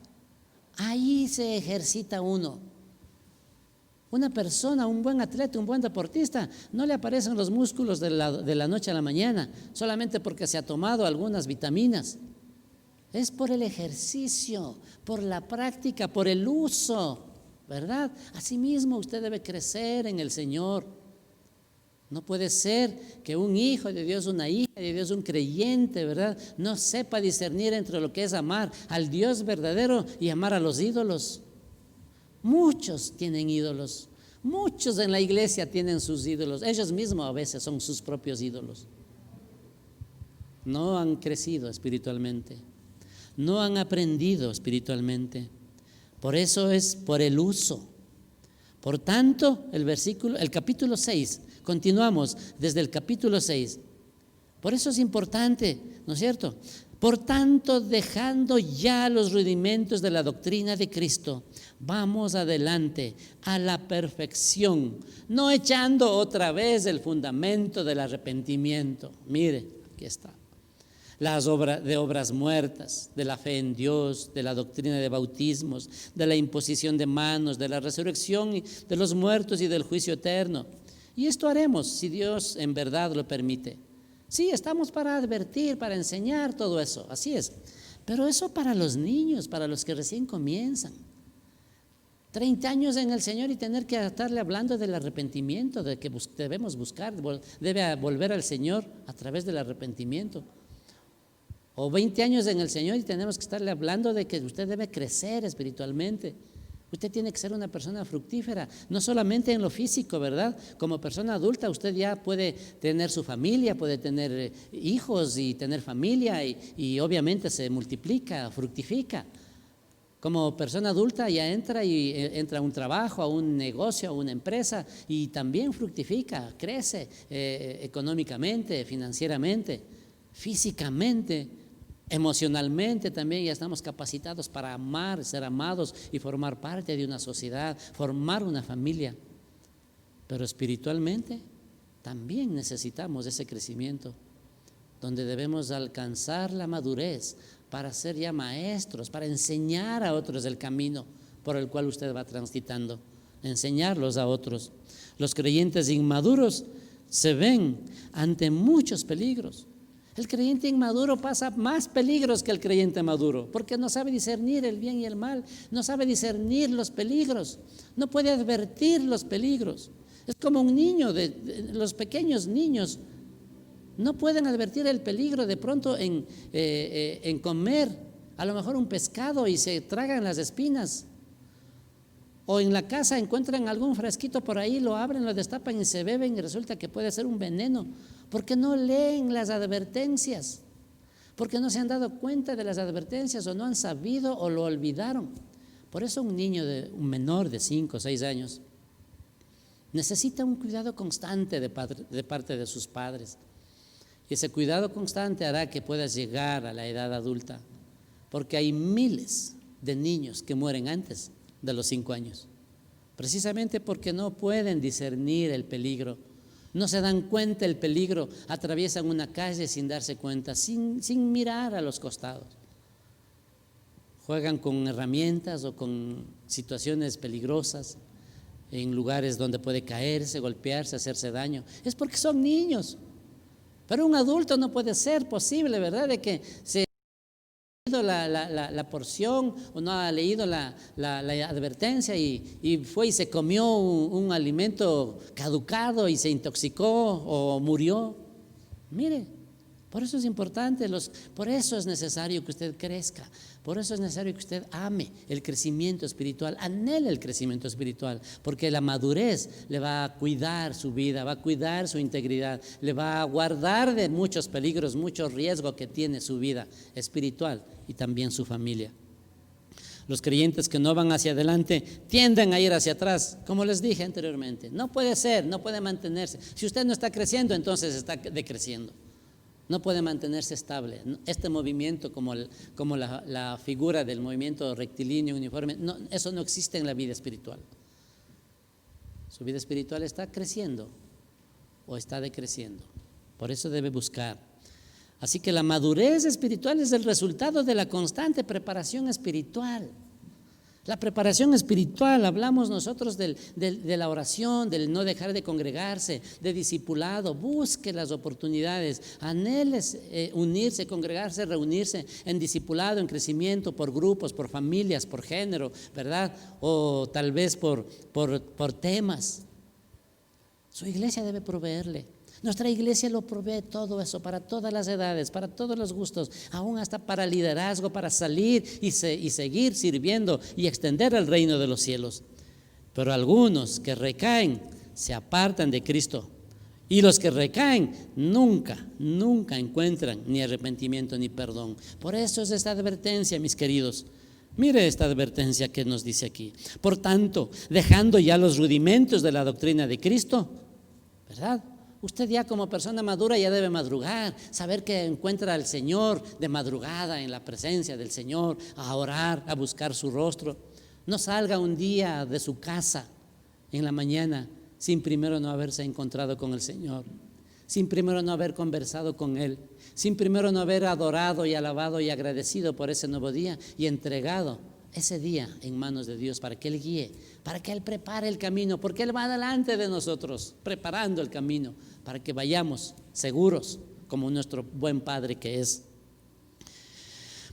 Ahí se ejercita uno. Una persona, un buen atleta, un buen deportista, no le aparecen los músculos de la noche a la mañana solamente porque se ha tomado algunas vitaminas. Es por el ejercicio, por la práctica, por el uso, ¿verdad? Asimismo usted debe crecer en el Señor. No puede ser que un hijo de Dios, una hija de Dios, un creyente, ¿verdad?, no sepa discernir entre lo que es amar al Dios verdadero y amar a los ídolos. Muchos tienen ídolos, muchos en la iglesia tienen sus ídolos, ellos mismos a veces son sus propios ídolos. No han crecido espiritualmente, no han aprendido espiritualmente. Por eso es por el uso. Por tanto, el capítulo 6, continuamos desde el capítulo 6. Por eso es importante, ¿no es cierto? Por tanto, dejando ya los rudimentos de la doctrina de Cristo, vamos adelante a la perfección, no echando otra vez el fundamento del arrepentimiento. Mire, aquí está. de obras muertas, de la fe en Dios, de la doctrina de bautismos, de la imposición de manos, de la resurrección de los muertos y del juicio eterno. Y esto haremos si Dios en verdad lo permite. Sí, estamos para advertir, para enseñar todo eso, así es. Pero eso para los niños, para los que recién comienzan. 30 años en el Señor y tener que estarle hablando del arrepentimiento, de que debemos buscar, debe volver al Señor a través del arrepentimiento. O 20 años en el Señor y tenemos que estarle hablando de que usted debe crecer espiritualmente. Usted tiene que ser una persona fructífera, no solamente en lo físico, ¿verdad? Como persona adulta usted ya puede tener su familia, puede tener hijos y tener familia y obviamente se multiplica, fructifica. Como persona adulta ya entra a un trabajo, a un negocio, a una empresa y también fructifica, crece económicamente, financieramente, físicamente. Emocionalmente también ya estamos capacitados para amar, ser amados y formar parte de una sociedad, formar una familia. Pero espiritualmente también necesitamos ese crecimiento, donde debemos alcanzar la madurez para ser ya maestros, para enseñar a otros el camino por el cual usted va transitando, enseñarlos a otros. Los creyentes inmaduros se ven ante muchos peligros. El creyente inmaduro pasa más peligros que el creyente maduro, porque no sabe discernir el bien y el mal, no sabe discernir los peligros, no puede advertir los peligros. Es como un niño, los pequeños niños no pueden advertir el peligro de pronto en comer a lo mejor un pescado y se tragan las espinas. O en la casa encuentran algún frasquito por ahí, lo abren, lo destapan y se beben y resulta que puede ser un veneno. Porque no leen las advertencias, porque no se han dado cuenta de las advertencias o no han sabido o lo olvidaron. Por eso un menor de 5 o 6 años necesita un cuidado constante de parte de sus padres. Y ese cuidado constante hará que puedas llegar a la edad adulta, porque hay miles de niños que mueren antes de los 5 años, precisamente porque no pueden discernir el peligro. No se dan cuenta el peligro, atraviesan una calle sin darse cuenta, sin mirar a los costados. Juegan con herramientas o con situaciones peligrosas en lugares donde puede caerse, golpearse, hacerse daño. Es porque son niños. Pero un adulto no puede ser posible, ¿verdad? De que se la porción o no ha leído la advertencia y fue y se comió un alimento caducado y se intoxicó o murió. Mire, por eso es importante, por eso es necesario que usted crezca, por eso es necesario que usted ame el crecimiento espiritual, anhele el crecimiento espiritual, porque la madurez le va a cuidar su vida, va a cuidar su integridad, le va a guardar de muchos peligros, mucho riesgo que tiene su vida espiritual y también su familia. Los creyentes que no van hacia adelante tienden a ir hacia atrás, como les dije anteriormente. No puede ser, no puede mantenerse. Si usted no está creciendo, entonces está decreciendo. No puede mantenerse estable. Este movimiento, como la figura del movimiento rectilíneo uniforme, no, eso no existe en la vida espiritual. Su vida espiritual está creciendo o está decreciendo. Por eso debe buscar. Así que la madurez espiritual es el resultado de la constante preparación espiritual. La preparación espiritual, hablamos nosotros de la oración, del no dejar de congregarse, de discipulado. Busque las oportunidades, anhele unirse, congregarse, reunirse en discipulado, en crecimiento, por grupos, por familias, por género, ¿verdad? O tal vez por temas. Su iglesia debe proveerle. Nuestra iglesia lo provee todo eso para todas las edades, para todos los gustos, aún hasta para liderazgo, para salir y seguir sirviendo y extender el reino de los cielos. Pero algunos que recaen se apartan de Cristo, y los que recaen nunca encuentran ni arrepentimiento ni perdón. Por eso es esta advertencia, mis queridos. Mire esta advertencia que nos dice aquí. Por tanto, dejando ya los rudimentos de la doctrina de Cristo, ¿verdad? Usted ya como persona madura ya debe madrugar, saber que encuentra al Señor de madrugada en la presencia del Señor, a orar, a buscar su rostro. No salga un día de su casa en la mañana sin primero no haberse encontrado con el Señor, sin primero no haber conversado con Él, sin primero no haber adorado y alabado y agradecido por ese nuevo día y entregado ese día en manos de Dios para que Él guíe, para que Él prepare el camino, porque Él va delante de nosotros, preparando el camino para que vayamos seguros como nuestro buen Padre que es.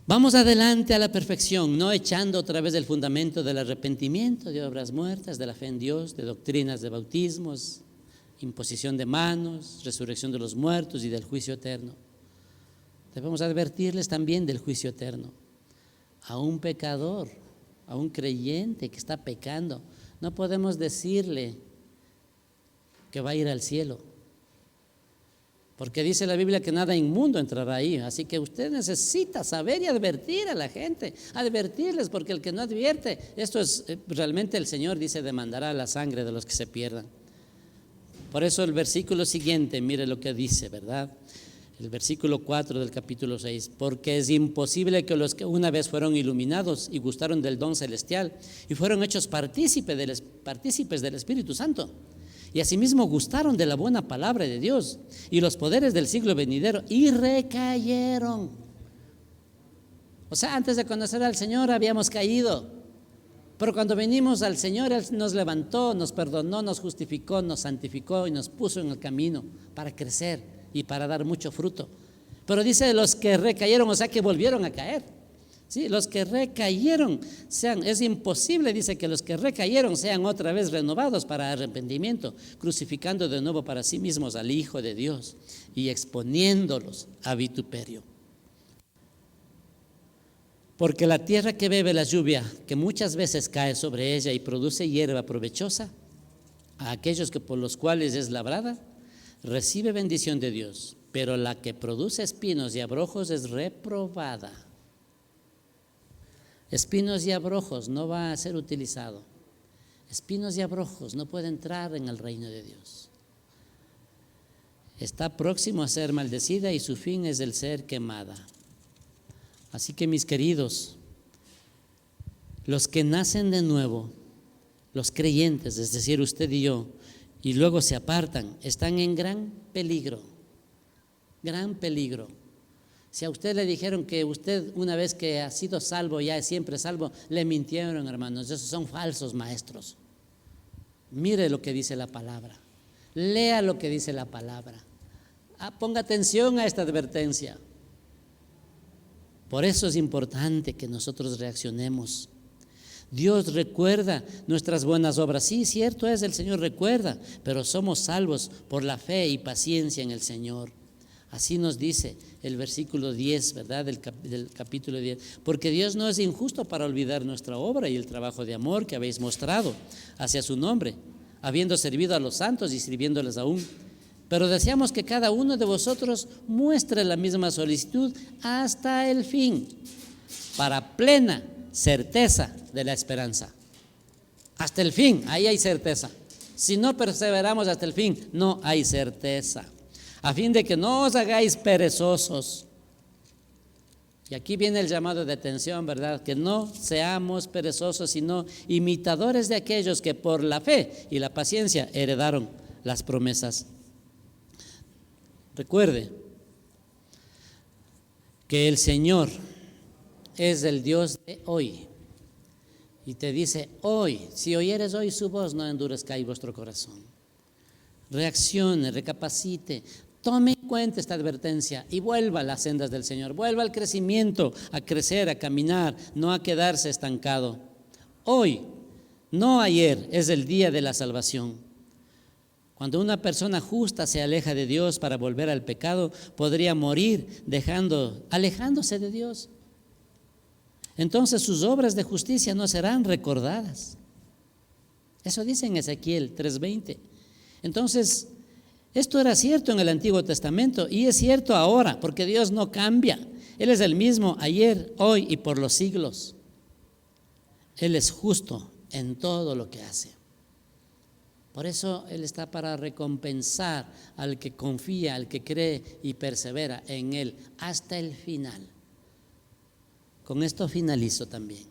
Vamos adelante a la perfección, no echando otra vez el fundamento del arrepentimiento, de obras muertas, de la fe en Dios, de doctrinas de bautismos, imposición de manos, resurrección de los muertos y del juicio eterno. Debemos advertirles también del juicio eterno. A un pecador, a un creyente que está pecando, no podemos decirle que va a ir al cielo, porque dice la Biblia que nada inmundo entrará ahí. Así que usted necesita saber y advertir a la gente, advertirles, porque el que no advierte, esto es realmente, el Señor dice, demandará la sangre de los que se pierdan. Por eso el versículo siguiente, mire lo que dice, ¿verdad? El versículo 4 del capítulo 6, porque es imposible que los que una vez fueron iluminados y gustaron del don celestial y fueron hechos partícipes del Espíritu Santo, y asimismo gustaron de la buena palabra de Dios y los poderes del siglo venidero y recayeron. O sea, antes de conocer al Señor habíamos caído, pero cuando venimos al Señor, Él nos levantó, nos perdonó, nos justificó, nos santificó y nos puso en el camino para crecer y para dar mucho fruto. Pero dice los que recayeron, o sea que volvieron a caer. Sí, los que recayeron es imposible, dice, que los que recayeron sean otra vez renovados para arrepentimiento, crucificando de nuevo para sí mismos al Hijo de Dios y exponiéndolos a vituperio. Porque la tierra que bebe la lluvia, que muchas veces cae sobre ella y produce hierba provechosa, a aquellos que por los cuales es labrada, recibe bendición de Dios, pero la que produce espinos y abrojos es reprobada. Espinos y abrojos no va a ser utilizado. Espinos y abrojos no puede entrar en el reino de Dios. Está próximo a ser maldecida y su fin es el ser quemada. Así que, mis queridos, los que nacen de nuevo, los creyentes, es decir, usted y yo, y luego se apartan, están en gran peligro, gran peligro. Si a usted le dijeron que usted una vez que ha sido salvo ya es siempre salvo, le mintieron, hermanos, esos son falsos maestros. Mire lo que dice la palabra, lea lo que dice la palabra, ponga atención a esta advertencia. Por eso es importante que nosotros reaccionemos. Dios recuerda nuestras buenas obras. Sí, cierto es, el Señor recuerda, pero somos salvos por la fe y paciencia en el Señor. Así nos dice el versículo 10, ¿verdad? Del capítulo 10. Porque Dios no es injusto para olvidar nuestra obra y el trabajo de amor que habéis mostrado hacia su nombre, habiendo servido a los santos y sirviéndoles aún. Pero deseamos que cada uno de vosotros muestre la misma solicitud hasta el fin, para plena certeza de la esperanza. Hasta el fin, ahí hay certeza. Si no perseveramos hasta el fin, no hay certeza. A fin de que no os hagáis perezosos. Y aquí viene el llamado de atención, ¿verdad? Que no seamos perezosos, sino imitadores de aquellos que por la fe y la paciencia heredaron las promesas. Recuerde que el Señor es el Dios de hoy. Y te dice hoy, si oyeres hoy su voz, no endurezcáis vuestro corazón. Reaccione, recapacite, tome en cuenta esta advertencia y vuelva a las sendas del Señor. Vuelva al crecimiento, a crecer, a caminar, no a quedarse estancado. Hoy, no ayer, es el día de la salvación. Cuando una persona justa se aleja de Dios para volver al pecado, podría morir alejándose de Dios. Entonces sus obras de justicia no serán recordadas. Eso dice en Ezequiel 3:20. Entonces, esto era cierto en el Antiguo Testamento y es cierto ahora, porque Dios no cambia. Él es el mismo ayer, hoy y por los siglos. Él es justo en todo lo que hace. Por eso Él está para recompensar al que confía, al que cree y persevera en Él hasta el final. Con esto finalizo también.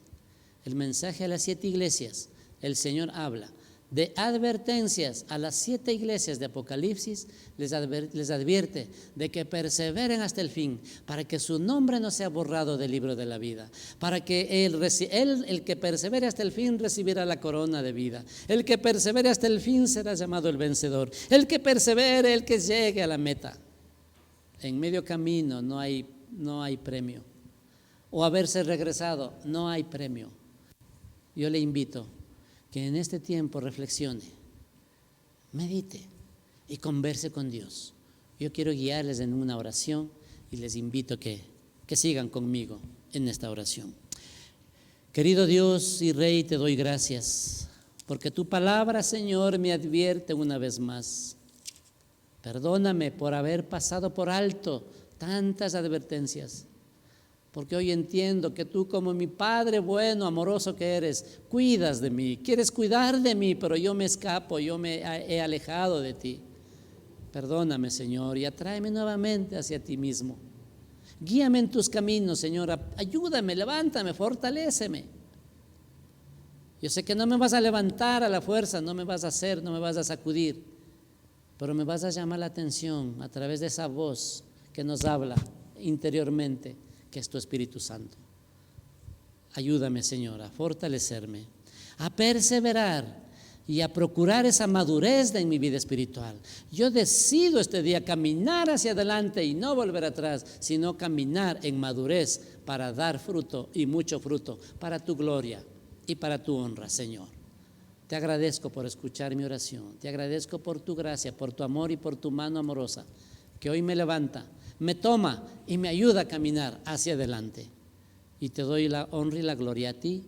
El mensaje a las 7 iglesias, el Señor habla de advertencias a las 7 iglesias de Apocalipsis, les advierte de que perseveren hasta el fin, para que su nombre no sea borrado del libro de la vida, para que el que persevere hasta el fin recibirá la corona de vida, el que persevere hasta el fin será llamado el vencedor, el que persevere, el que llegue a la meta. En medio camino no hay premio, o haberse regresado no hay premio. Yo le invito que en este tiempo reflexione, medite y converse con Dios. Yo quiero guiarles en una oración y les invito que sigan conmigo en esta oración. Querido Dios y Rey, te doy gracias porque tu palabra, Señor, me advierte una vez más. Perdóname por haber pasado por alto tantas advertencias, porque hoy entiendo que tú, como mi Padre bueno, amoroso que eres, cuidas de mí, quieres cuidar de mí, pero yo me escapo, yo me he alejado de ti. Perdóname, Señor, y atráeme nuevamente hacia ti mismo. Guíame en tus caminos, Señor, ayúdame, levántame, fortaléceme. Yo sé que no me vas a levantar a la fuerza, no me vas a sacudir, pero me vas a llamar la atención a través de esa voz que nos habla interiormente, que es tu Espíritu Santo. Ayúdame, Señor, a fortalecerme, a perseverar y a procurar esa madurez en mi vida espiritual. Yo decido este día caminar hacia adelante y no volver atrás, sino caminar en madurez para dar fruto y mucho fruto para tu gloria y para tu honra, Señor. Te agradezco por escuchar mi oración, te agradezco por tu gracia, por tu amor y por tu mano amorosa, que hoy me levanta, me toma y me ayuda a caminar hacia adelante. Y te doy la honra y la gloria a ti,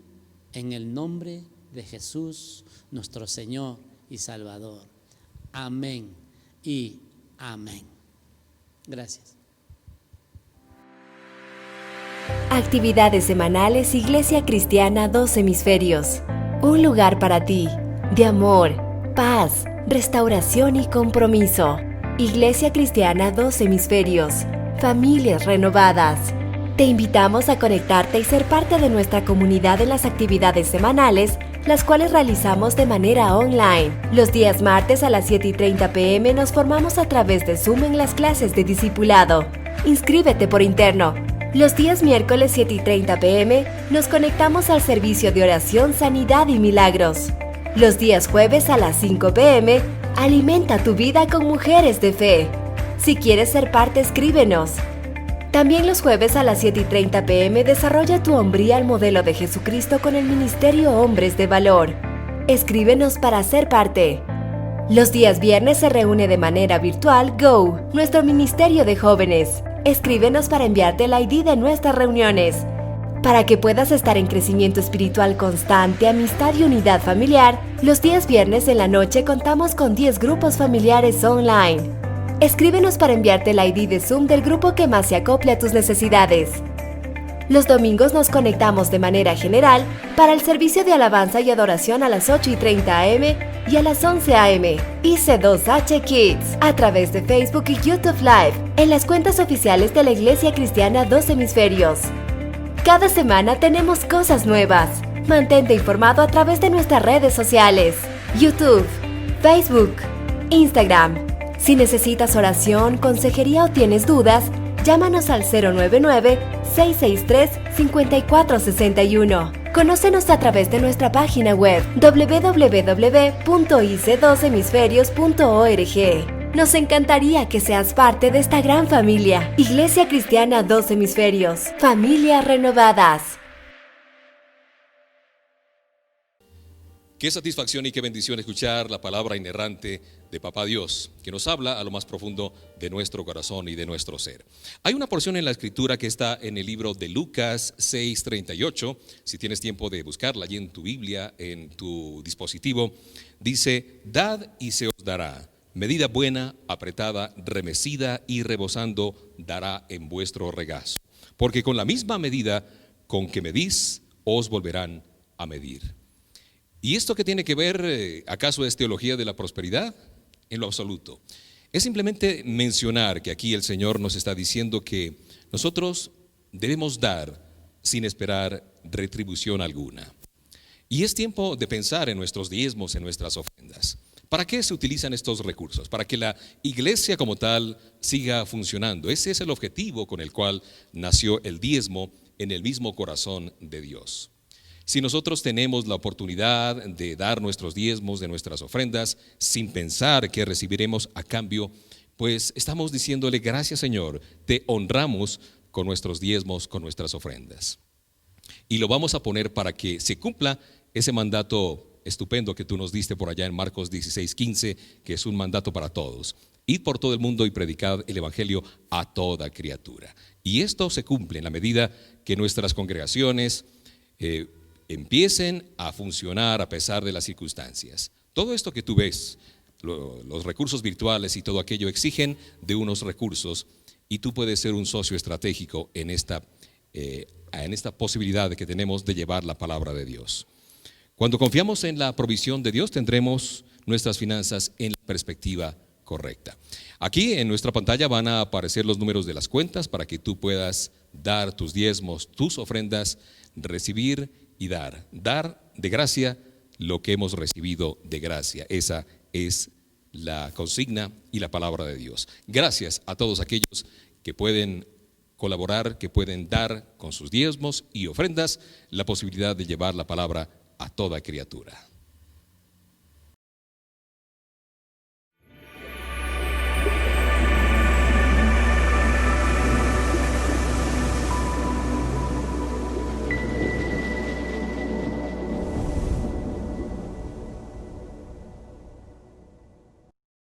en el nombre de Jesús, nuestro Señor y Salvador. Amén y amén. Gracias. Actividades semanales Iglesia Cristiana Dos Hemisferios. Un lugar para ti, de amor, paz, restauración y compromiso. Iglesia Cristiana Dos Hemisferios. Familias renovadas. Te invitamos a conectarte y ser parte de nuestra comunidad en las actividades semanales, las cuales realizamos de manera online. Los días martes a las 7:30 p.m. nos formamos a través de Zoom en las clases de discipulado. Inscríbete por interno. Los días miércoles 7:30 p.m. nos conectamos al servicio de oración, sanidad y milagros. Los días jueves a las 5 p.m. alimenta tu vida con mujeres de fe. Si quieres ser parte, escríbenos. También los jueves a las 7:30 p.m. desarrolla tu hombría al modelo de Jesucristo con el Ministerio Hombres de Valor. Escríbenos para ser parte. Los días viernes se reúne de manera virtual Go, nuestro ministerio de jóvenes. Escríbenos para enviarte el ID de nuestras reuniones. Para que puedas estar en crecimiento espiritual constante, amistad y unidad familiar, los días viernes en la noche contamos con 10 grupos familiares online. Escríbenos para enviarte el ID de Zoom del grupo que más se acople a tus necesidades. Los domingos nos conectamos de manera general para el servicio de alabanza y adoración a las 8:30 a.m. y a las 11 a.m. IC2H Kids a través de Facebook y YouTube Live en las cuentas oficiales de la Iglesia Cristiana Dos Hemisferios. Cada semana tenemos cosas nuevas. Mantente informado a través de nuestras redes sociales: YouTube, Facebook, Instagram. Si necesitas oración, consejería o tienes dudas, llámanos al 099-663-5461. Conócenos a través de nuestra página web www.ic2hemisferios.org. Nos encantaría que seas parte de esta gran familia. Iglesia Cristiana Dos Hemisferios. Familias renovadas. Qué satisfacción y qué bendición escuchar la palabra inerrante de Papá Dios, que nos habla a lo más profundo de nuestro corazón y de nuestro ser. Hay una porción en la Escritura que está en el libro de Lucas 6:38, si tienes tiempo de buscarla allí en tu Biblia, en tu dispositivo, dice: dad y se os dará, medida buena, apretada, remecida y rebosando dará en vuestro regazo, porque con la misma medida con que medís, os volverán a medir. ¿Y esto qué tiene que ver? ¿Acaso es teología de la prosperidad? En lo absoluto. Es simplemente mencionar que aquí el Señor nos está diciendo que nosotros debemos dar sin esperar retribución alguna. Y es tiempo de pensar en nuestros diezmos, en nuestras ofrendas. ¿Para qué se utilizan estos recursos? Para que la iglesia como tal siga funcionando. Ese es el objetivo con el cual nació el diezmo en el mismo corazón de Dios. Si nosotros tenemos la oportunidad de dar nuestros diezmos, de nuestras ofrendas, sin pensar que recibiremos a cambio, pues estamos diciéndole: gracias, Señor, te honramos con nuestros diezmos, con nuestras ofrendas. Y lo vamos a poner para que se cumpla ese mandato estupendo que tú nos diste por allá en Marcos 16:15, que es un mandato para todos. Id por todo el mundo y predicad el evangelio a toda criatura. Y esto se cumple en la medida que nuestras congregaciones empiecen a funcionar a pesar de las circunstancias. Todo esto que tú ves, los recursos virtuales y todo aquello, exigen de unos recursos, y tú puedes ser un socio estratégico en esta posibilidad que tenemos de llevar la palabra de Dios. Cuando confiamos en la provisión de Dios, tendremos nuestras finanzas en la perspectiva correcta. Aquí en nuestra pantalla van a aparecer los números de las cuentas para que tú puedas dar tus diezmos, tus ofrendas, recibir y dar. Dar de gracia lo que hemos recibido de gracia. Esa es la consigna y la palabra de Dios. Gracias a todos aquellos que pueden colaborar, que pueden dar con sus diezmos y ofrendas la posibilidad de llevar la palabra a toda criatura.